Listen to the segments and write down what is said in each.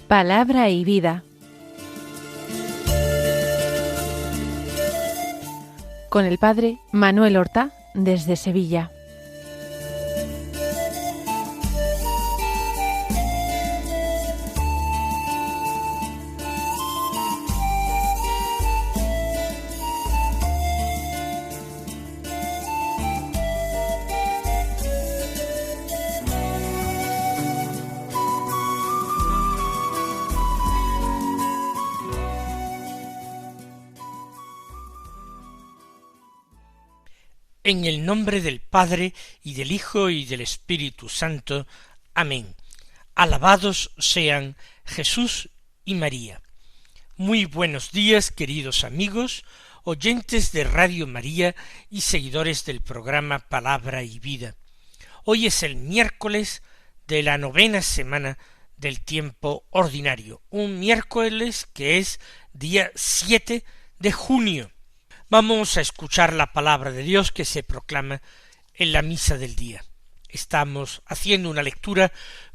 Palabra y vida. Con el padre Manuel Horta, desde Sevilla. En el nombre del Padre, y del Hijo, y del Espíritu Santo. Amén. Alabados sean Jesús y María. Muy buenos días, queridos amigos, oyentes de Radio María y seguidores del programa Palabra y Vida. Hoy es el miércoles de la 9ª semana del tiempo ordinario, un miércoles que es día 7 de junio. Vamos a escuchar la palabra de Dios que se proclama en la misa del día. Estamos haciendo una lectura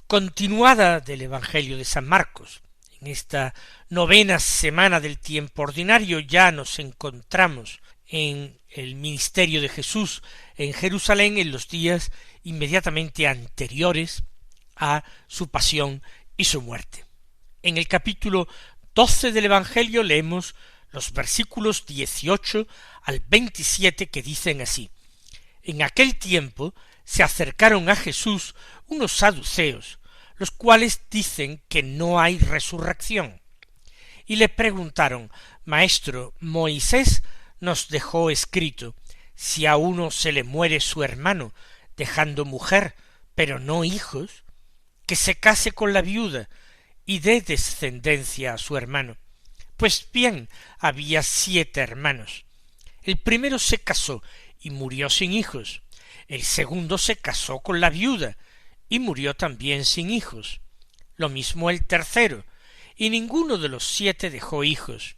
continuada del Evangelio de San Marcos. En esta 9ª semana del tiempo ordinario ya nos encontramos en el ministerio de Jesús en Jerusalén en los días inmediatamente anteriores a su pasión y su muerte. En el capítulo 12 del Evangelio leemos los versículos 18 al 27 que dicen así: En aquel tiempo se acercaron a Jesús unos saduceos, los cuales dicen que no hay resurrección, y le preguntaron: Maestro, Moisés nos dejó escrito, si a uno se le muere su hermano, dejando mujer, pero no hijos, que se case con la viuda y dé descendencia a su hermano. Pues bien, había 7 hermanos. El primero se casó y murió sin hijos. El segundo se casó con la viuda y murió también sin hijos. Lo mismo el tercero, y ninguno de los 7 dejó hijos.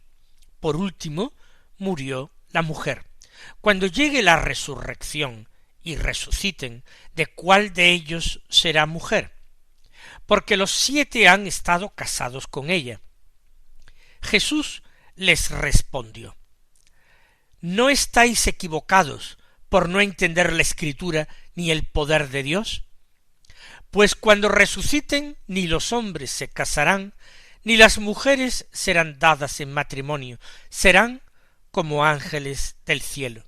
Por último, murió la mujer. Cuando llegue la resurrección y resuciten, ¿de cuál de ellos será mujer? Porque los 7 han estado casados con ella. Jesús les respondió: ¿No estáis equivocados por no entender la Escritura ni el poder de Dios? Pues cuando resuciten, ni los hombres se casarán, ni las mujeres serán dadas en matrimonio, serán como ángeles del cielo.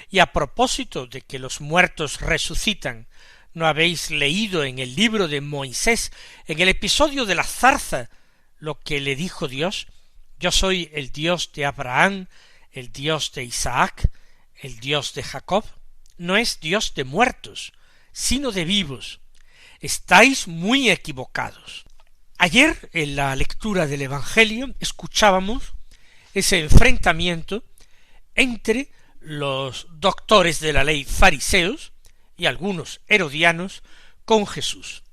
Y a propósito de que los muertos resucitan, ¿no habéis leído en el libro de Moisés, en el episodio de la zarza, lo que le dijo Dios? Yo soy el Dios de Abraham, el Dios de Isaac, el Dios de Jacob. No es Dios de muertos, sino de vivos. Estáis muy equivocados. Ayer, en la lectura del Evangelio, escuchábamos ese enfrentamiento entre los doctores de la ley fariseos y algunos herodianos con Jesús.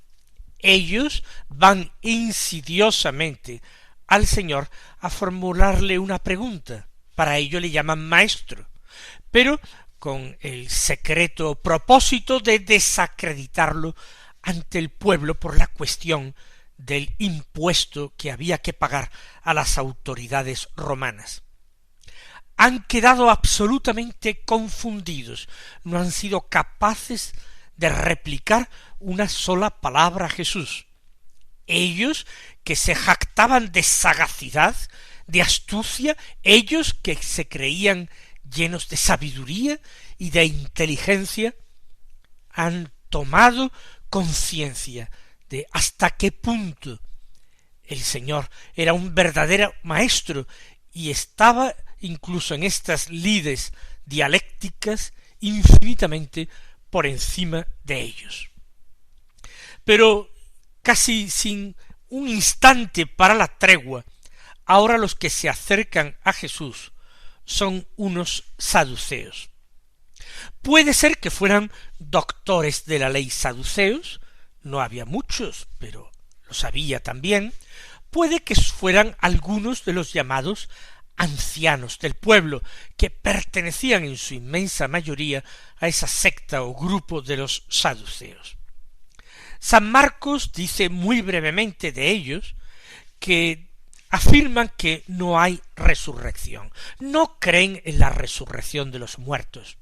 Ellos van insidiosamente al Señor a formularle una pregunta. Para ello le llaman maestro, pero con el secreto propósito de desacreditarlo ante el pueblo por la cuestión del impuesto que había que pagar a las autoridades romanas. Han quedado absolutamente confundidos, no han sido capaces de replicar una sola palabra a Jesús. Ellos que se jactaban de sagacidad, de astucia, ellos que se creían llenos de sabiduría y de inteligencia, han tomado conciencia de hasta qué punto el Señor era un verdadero maestro y estaba incluso en estas lides dialécticas infinitamente por encima de ellos. Pero casi sin un instante para la tregua, ahora los que se acercan a Jesús son unos saduceos. Puede ser que fueran doctores de la ley saduceos, no había muchos, pero los había también. Puede que fueran algunos de los llamados ancianos del pueblo que pertenecían en su inmensa mayoría a esa secta o grupo de los saduceos. San Marcos dice muy brevemente de ellos que afirman que no hay resurrección, no creen en la resurrección de los muertos.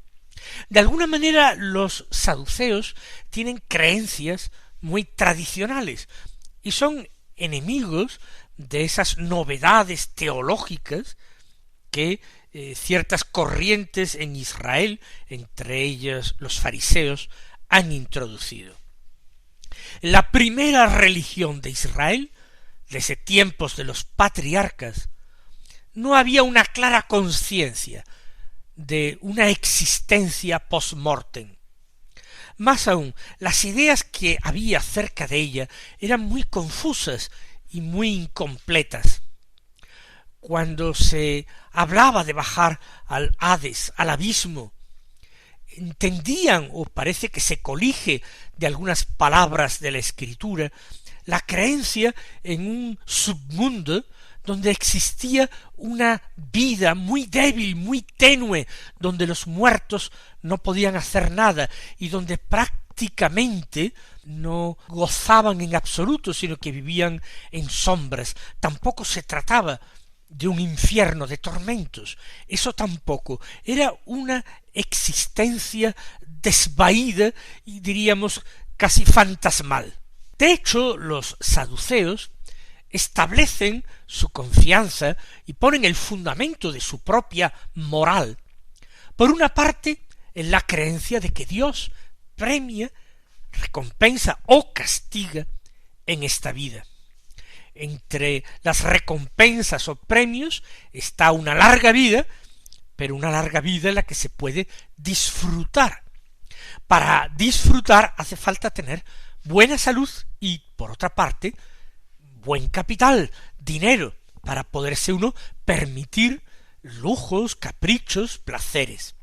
De alguna manera los saduceos tienen creencias muy tradicionales y son enemigos de esas novedades teológicas que ciertas corrientes en Israel, entre ellas los fariseos, han introducido. La primera religión de Israel, desde tiempos de los patriarcas, no había una clara conciencia de una existencia post-mortem. Más aún, las ideas que había acerca de ella eran muy confusas y muy incompletas. Cuando se hablaba de bajar al Hades, al abismo, entendían, o parece que se colige de algunas palabras de la Escritura, la creencia en un submundo donde existía una vida muy débil, muy tenue, donde los muertos no podían hacer nada y donde prácticamente no gozaban en absoluto, sino que vivían en sombras. Tampoco se trataba de un infierno de tormentos, eso tampoco, era una existencia desvaída y diríamos casi fantasmal. De hecho, los saduceos establecen su confianza y ponen el fundamento de su propia moral, por una parte, en la creencia de que Dios premia, recompensa o castiga en esta vida. Entre las recompensas o premios está una larga vida, pero una larga vida en la que se puede disfrutar. Para disfrutar hace falta tener buena salud y, por otra parte, buen capital, dinero, para poderse uno permitir lujos, caprichos, placeres.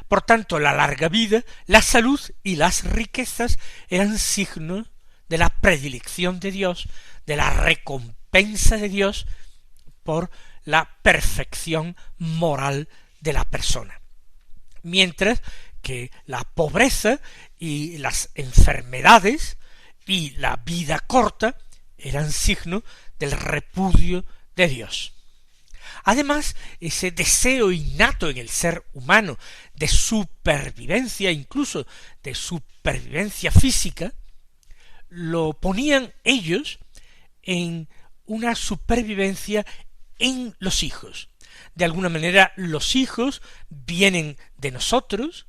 Por tanto, la larga vida, la salud y las riquezas eran signos de la predilección de Dios, de la recompensa de Dios por la perfección moral de la persona. Mientras que la pobreza y las enfermedades y la vida corta eran signo del repudio de Dios. Además, ese deseo innato en el ser humano de supervivencia, incluso de supervivencia física, lo ponían ellos en una supervivencia en los hijos. De alguna manera, los hijos vienen de nosotros,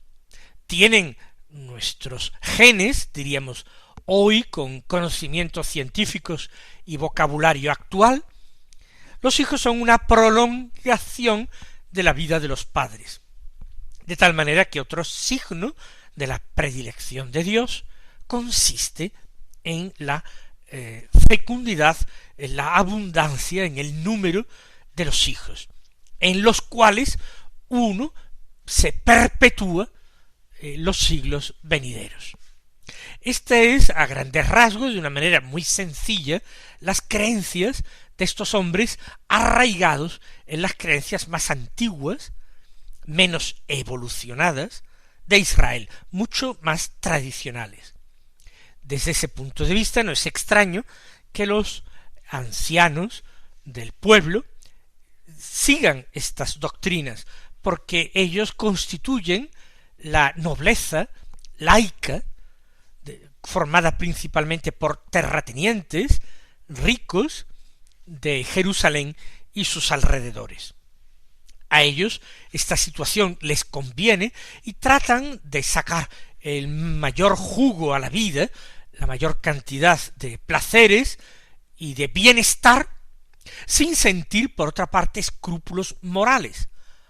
tienen nuestros genes, diríamos hoy con conocimientos científicos y vocabulario actual. Los hijos son una prolongación de la vida de los padres, de tal manera que otro signo de la predilección de Dios consiste en la fecundidad, en la abundancia, en el número de los hijos, en los cuales uno se perpetúa los siglos venideros. Esta es, a grandes rasgos, de una manera muy sencilla, las creencias de estos hombres arraigados en las creencias más antiguas, menos evolucionadas, de Israel, mucho más tradicionales. Desde ese punto de vista no es extraño que los ancianos del pueblo sigan estas doctrinas, porque ellos constituyen la nobleza laica, formada principalmente por terratenientes ricos de Jerusalén y sus alrededores. A ellos esta situación les conviene y tratan de sacar el mayor jugo a la vida, la mayor cantidad de placeres y de bienestar, sin sentir, por otra parte, escrúpulos morales,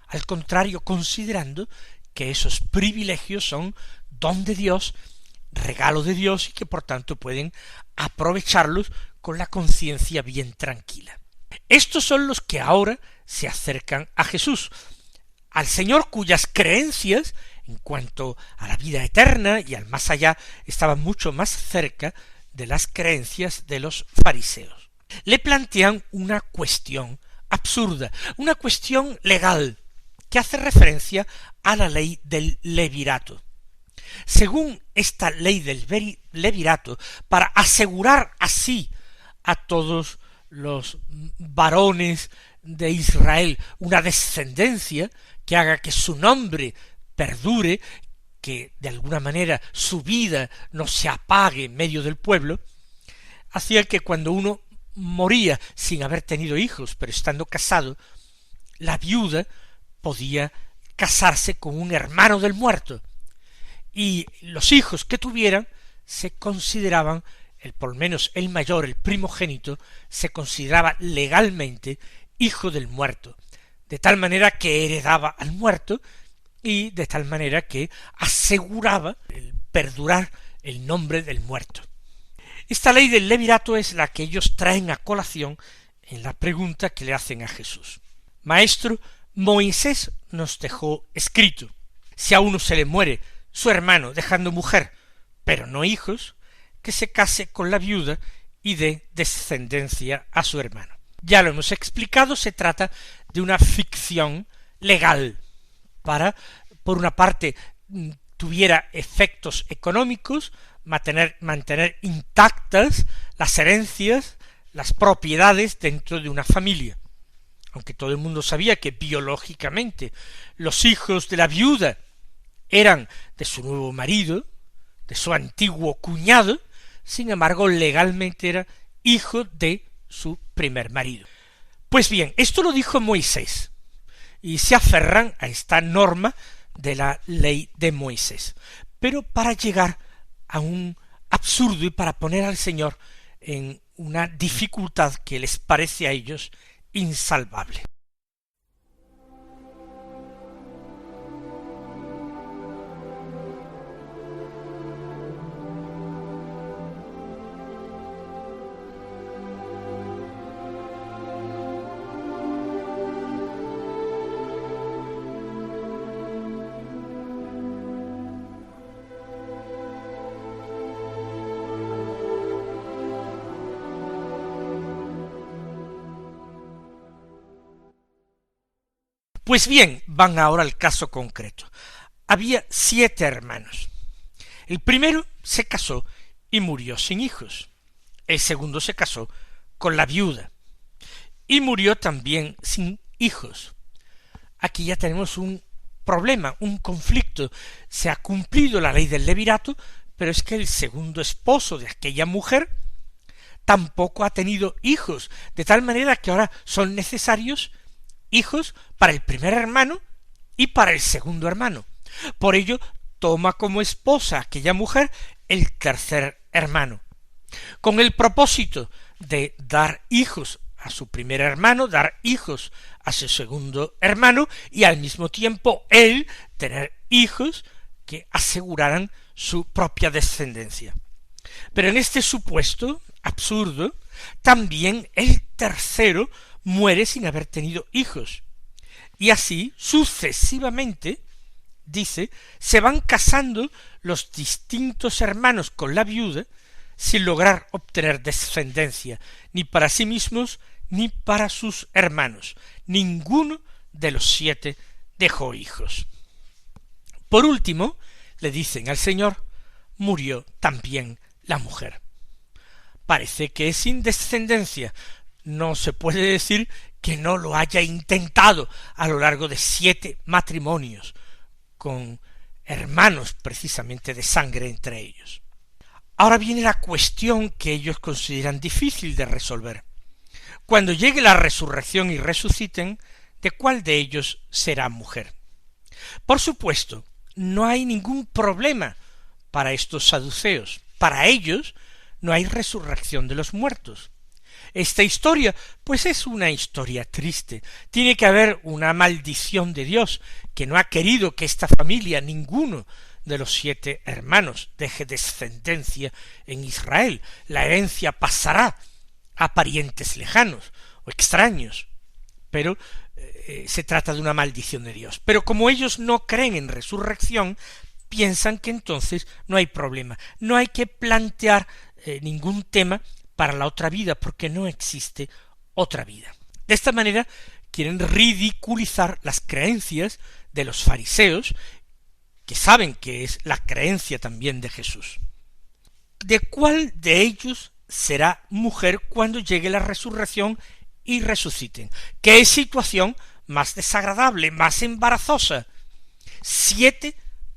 al contrario, considerando que esos privilegios son don de Dios, regalo de Dios, y que por tanto pueden aprovecharlos con la conciencia bien tranquila. Estos son los que ahora se acercan a Jesús, al Señor cuyas creencias en cuanto a la vida eterna y al más allá estaban mucho más cerca de las creencias de los fariseos. Le plantean una cuestión absurda, una cuestión legal que hace referencia a la ley del levirato. Según esta ley del levirato, para asegurar así a todos los varones de Israel una descendencia que haga que su nombre perdure, que de alguna manera su vida no se apague en medio del pueblo, hacía que cuando uno moría sin haber tenido hijos, pero estando casado, la viuda podía casarse con un hermano del muerto, y los hijos que tuvieran se consideraban, por lo menos el mayor, el primogénito, se consideraba legalmente hijo del muerto, de tal manera que heredaba al muerto y de tal manera que aseguraba el perdurar el nombre del muerto. Esta ley del levirato es la que ellos traen a colación en la pregunta que le hacen a Jesús. Maestro, Moisés nos dejó escrito: si a uno se le muere su hermano dejando mujer, pero no hijos, que se case con la viuda y dé descendencia a su hermano. Ya lo hemos explicado, se trata de una ficción legal para, por una parte, tuviera efectos económicos, mantener intactas las herencias, las propiedades dentro de una familia. Aunque todo el mundo sabía que biológicamente los hijos de la viuda eran de su nuevo marido, de su antiguo cuñado, sin embargo legalmente era hijo de su primer marido. Pues bien, esto lo dijo Moisés, y se aferran a esta norma de la ley de Moisés. Pero para llegar a un absurdo y para poner al Señor en una dificultad que les parece a ellos insalvable. Pues bien, van ahora al caso concreto. Había 7 hermanos. El primero se casó y murió sin hijos. El segundo se casó con la viuda y murió también sin hijos. Aquí ya tenemos un problema, un conflicto. Se ha cumplido la ley del levirato, pero es que el segundo esposo de aquella mujer tampoco ha tenido hijos, de tal manera que ahora son necesarios hijos para el primer hermano y para el segundo hermano. Por ello, toma como esposa aquella mujer el tercer hermano, con el propósito de dar hijos a su primer hermano, dar hijos a su segundo hermano, y al mismo tiempo él tener hijos que aseguraran su propia descendencia. Pero en este supuesto absurdo, también el tercero muere sin haber tenido hijos. Y así, sucesivamente, dice, se van casando los distintos hermanos con la viuda sin lograr obtener descendencia, ni para sí mismos ni para sus hermanos. Ninguno de los 7 dejó hijos. Por último, le dicen al Señor, murió también la mujer. Parece que es sin descendencia. No se puede decir que no lo haya intentado a lo largo de 7 matrimonios, con hermanos precisamente de sangre entre ellos. Ahora viene la cuestión que ellos consideran difícil de resolver. Cuando llegue la resurrección y resuciten, ¿de cuál de ellos será mujer? Por supuesto, no hay ningún problema para estos saduceos. Para ellos no hay resurrección de los muertos. Esta historia, pues es una historia triste. Tiene que haber una maldición de Dios, que no ha querido que esta familia, ninguno de los 7 hermanos, deje descendencia en Israel. La herencia pasará a parientes lejanos o extraños, pero se trata de una maldición de Dios. Pero como ellos no creen en resurrección, piensan que entonces no hay problema, no hay que plantear ningún tema para la otra vida, porque no existe otra vida. De esta manera quieren ridiculizar las creencias de los fariseos, que saben que es la creencia también de Jesús. ¿De cuál de ellos será mujer cuando llegue la resurrección y resuciten? ¿Qué situación más desagradable, más embarazosa? 7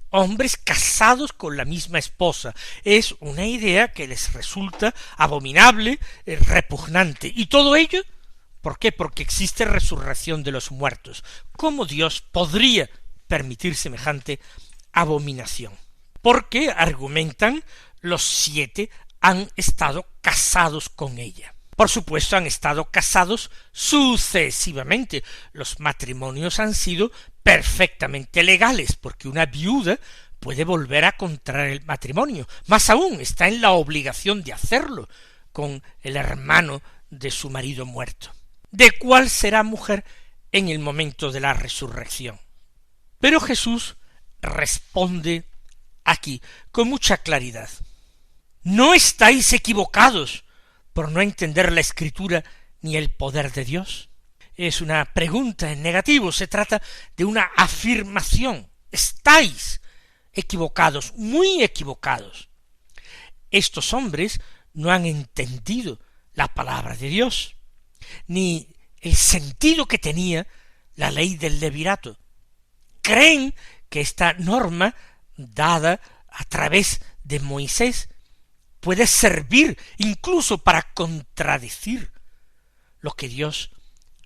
hombres casados con la misma esposa. Es una idea que les resulta abominable, repugnante. ¿Y todo ello? ¿Por qué? Porque existe resurrección de los muertos. ¿Cómo Dios podría permitir semejante abominación? Porque, argumentan, los 7 han estado casados con ella. Por supuesto, han estado casados sucesivamente. Los matrimonios han sido perfectamente legales, porque una viuda puede volver a contraer el matrimonio. Más aún, está en la obligación de hacerlo con el hermano de su marido muerto. ¿De cuál será mujer en el momento de la resurrección? Pero Jesús responde aquí con mucha claridad. No estáis equivocados por no entender la Escritura ni el poder de Dios. Es una pregunta en negativo, se trata de una afirmación. Estáis equivocados, muy equivocados. Estos hombres no han entendido la palabra de Dios, ni el sentido que tenía la ley del levirato. Creen que esta norma, dada a través de Moisés, puede servir incluso para contradecir lo que Dios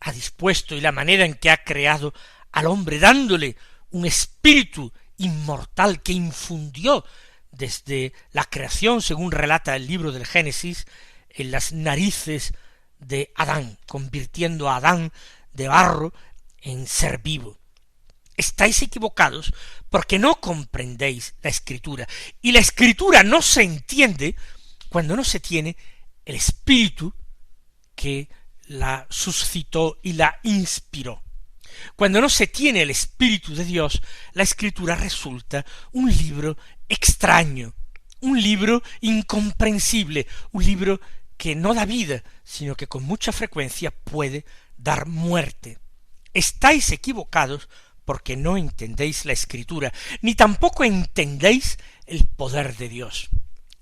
ha dispuesto y la manera en que ha creado al hombre, dándole un espíritu inmortal que infundió desde la creación, según relata el libro del Génesis, en las narices de Adán, convirtiendo a Adán de barro en ser vivo. Estáis equivocados porque no comprendéis la Escritura, y la Escritura no se entiende cuando no se tiene el Espíritu que la suscitó y la inspiró. Cuando no se tiene el Espíritu de Dios, la Escritura resulta un libro extraño, un libro incomprensible, un libro que no da vida, sino que con mucha frecuencia puede dar muerte. Estáis equivocados porque no entendéis la Escritura, ni tampoco entendéis el poder de Dios.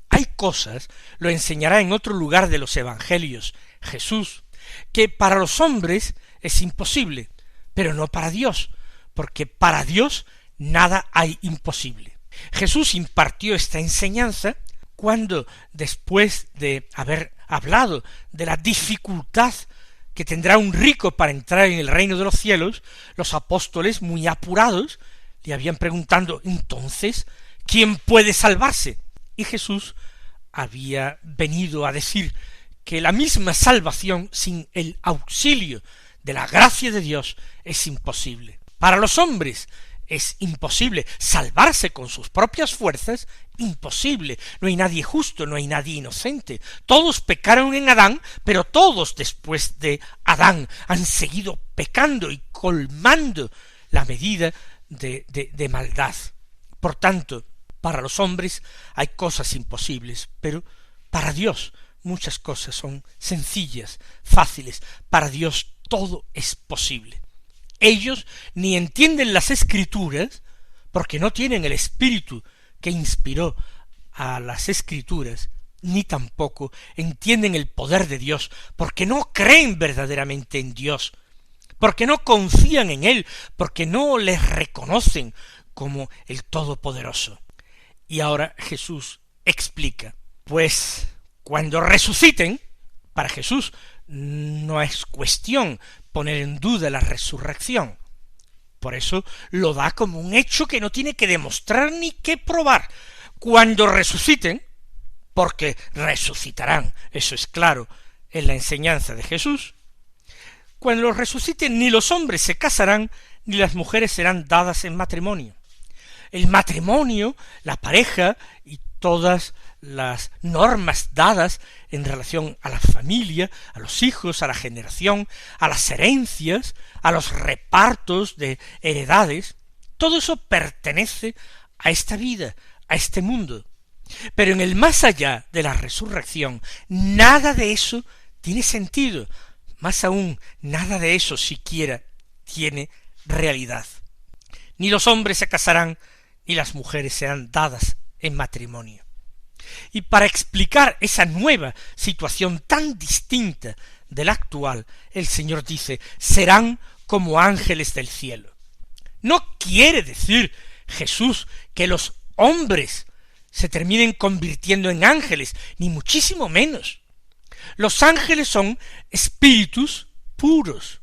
Hay cosas, lo enseñará en otro lugar de los Evangelios Jesús, que para los hombres es imposible, pero no para Dios, porque para Dios nada hay imposible. Jesús impartió esta enseñanza cuando, después de haber hablado de la dificultad que tendrá un rico para entrar en el reino de los cielos, los apóstoles, muy apurados, le habían preguntado, entonces, ¿quién puede salvarse? Y Jesús había venido a decir que la misma salvación sin el auxilio de la gracia de Dios es imposible. Para los hombres es imposible salvarse con sus propias fuerzas, imposible. No hay nadie justo, no hay nadie inocente. Todos pecaron en Adán, pero todos después de Adán han seguido pecando y colmando la medida de maldad. Por tanto, para los hombres hay cosas imposibles, pero para Dios muchas cosas son sencillas, fáciles. Para Dios todo es posible. Ellos ni entienden las Escrituras, porque no tienen el Espíritu que inspiró a las Escrituras, ni tampoco entienden el poder de Dios, porque no creen verdaderamente en Dios, porque no confían en Él, porque no le reconocen como el Todopoderoso. Y ahora Jesús explica, pues cuando resuciten, para Jesús no es cuestión poner en duda la resurrección. Por eso lo da como un hecho que no tiene que demostrar ni que probar. Cuando resuciten, porque resucitarán, eso es claro en la enseñanza de Jesús, cuando resuciten ni los hombres se casarán, ni las mujeres serán dadas en matrimonio. El matrimonio, la pareja y todas las normas dadas en relación a la familia, a los hijos, a la generación, a las herencias, a los repartos de heredades, todo eso pertenece a esta vida, a este mundo. Pero en el más allá de la resurrección, nada de eso tiene sentido. Más aún, nada de eso siquiera tiene realidad. Ni los hombres se casarán, ni las mujeres serán dadas en matrimonio. Y para explicar esa nueva situación tan distinta de la actual, el Señor dice, serán como ángeles del cielo. No quiere decir Jesús que los hombres se terminen convirtiendo en ángeles, ni muchísimo menos. Los ángeles son espíritus puros,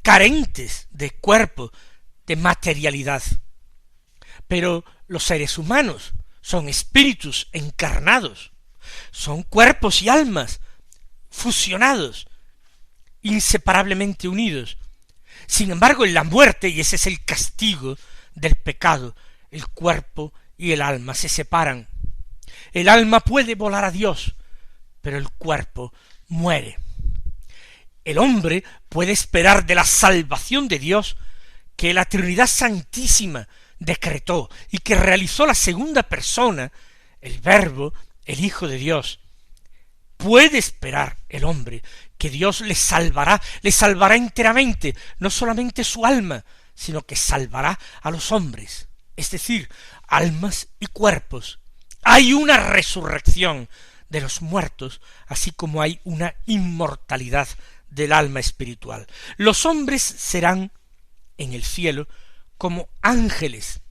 carentes de cuerpo, de materialidad. Pero los seres humanos son espíritus encarnados, son cuerpos y almas fusionados, inseparablemente unidos. Sin embargo, en la muerte, y ese es el castigo del pecado, el cuerpo y el alma se separan. El alma puede volar a Dios, pero el cuerpo muere. El hombre puede esperar de la salvación de Dios que la Trinidad Santísima decretó y que realizó la segunda persona, el Verbo, el Hijo de Dios. Puede esperar el hombre que Dios le salvará enteramente, no solamente su alma, sino que salvará a los hombres, es decir, almas y cuerpos. Hay una resurrección de los muertos, así como hay una inmortalidad del alma espiritual. Los hombres serán en el cielo como ángeles.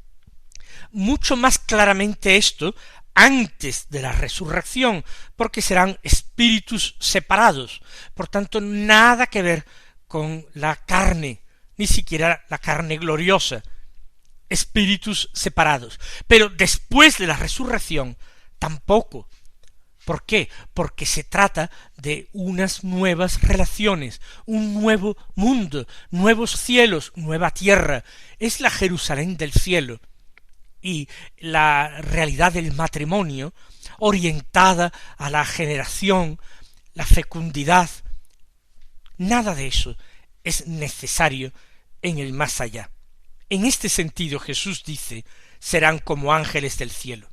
Mucho más claramente esto antes de la resurrección, porque serán espíritus separados, por tanto nada que ver con la carne, ni siquiera la carne gloriosa, espíritus separados. Pero después de la resurrección tampoco. ¿Por qué? Porque se trata de unas nuevas relaciones, un nuevo mundo, nuevos cielos, nueva tierra. Es la Jerusalén del cielo. Y la realidad del matrimonio, orientada a la generación, la fecundidad, nada de eso es necesario en el más allá. En este sentido Jesús dice, serán como ángeles del cielo.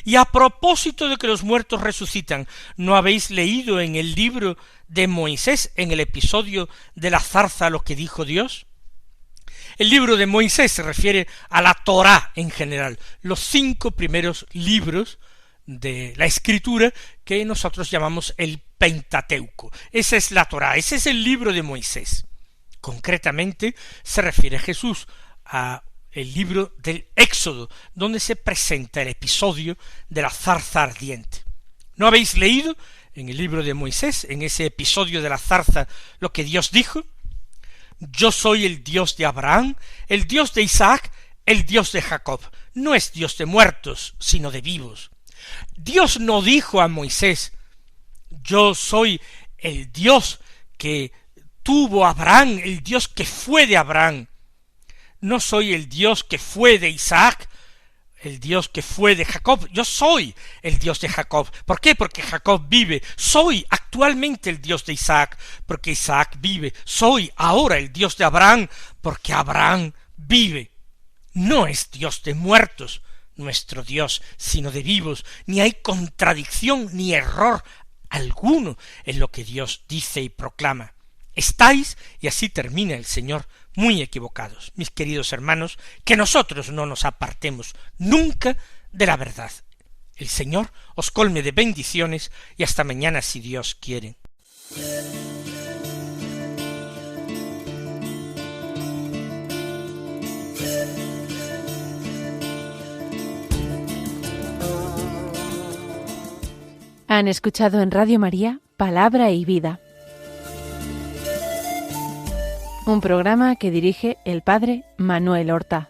Y a propósito de que los muertos resucitan, ¿no habéis leído en el libro de Moisés, en el episodio de la zarza, lo que dijo Dios? El libro de Moisés se refiere a la Torá en general, los 5 primeros libros de la Escritura que nosotros llamamos el Pentateuco. Esa es la Torá, ese es el libro de Moisés. Concretamente se refiere Jesús a el libro del Éxodo, donde se presenta el episodio de la zarza ardiente. ¿No habéis leído en el libro de Moisés, en ese episodio de la zarza, lo que Dios dijo? Yo soy el Dios de Abraham, el Dios de Isaac, el Dios de Jacob. No es Dios de muertos, sino de vivos. Dios no dijo a Moisés, yo soy el Dios que tuvo Abraham, el Dios que fue de Abraham. No soy el Dios que fue de Isaac, el Dios que fue de Jacob. Yo soy el Dios de Jacob. ¿Por qué? Porque Jacob vive. Soy actualmente el Dios de Isaac, porque Isaac vive. Soy ahora el Dios de Abraham, porque Abraham vive. No es Dios de muertos, nuestro Dios, sino de vivos. Ni hay contradicción ni error alguno en lo que Dios dice y proclama. Estáis, y así termina el Señor, muy equivocados, mis queridos hermanos, que nosotros no nos apartemos nunca de la verdad. El Señor os colme de bendiciones y hasta mañana si Dios quiere. Han escuchado en Radio María Palabra y Vida, un programa que dirige el Padre Manuel Horta.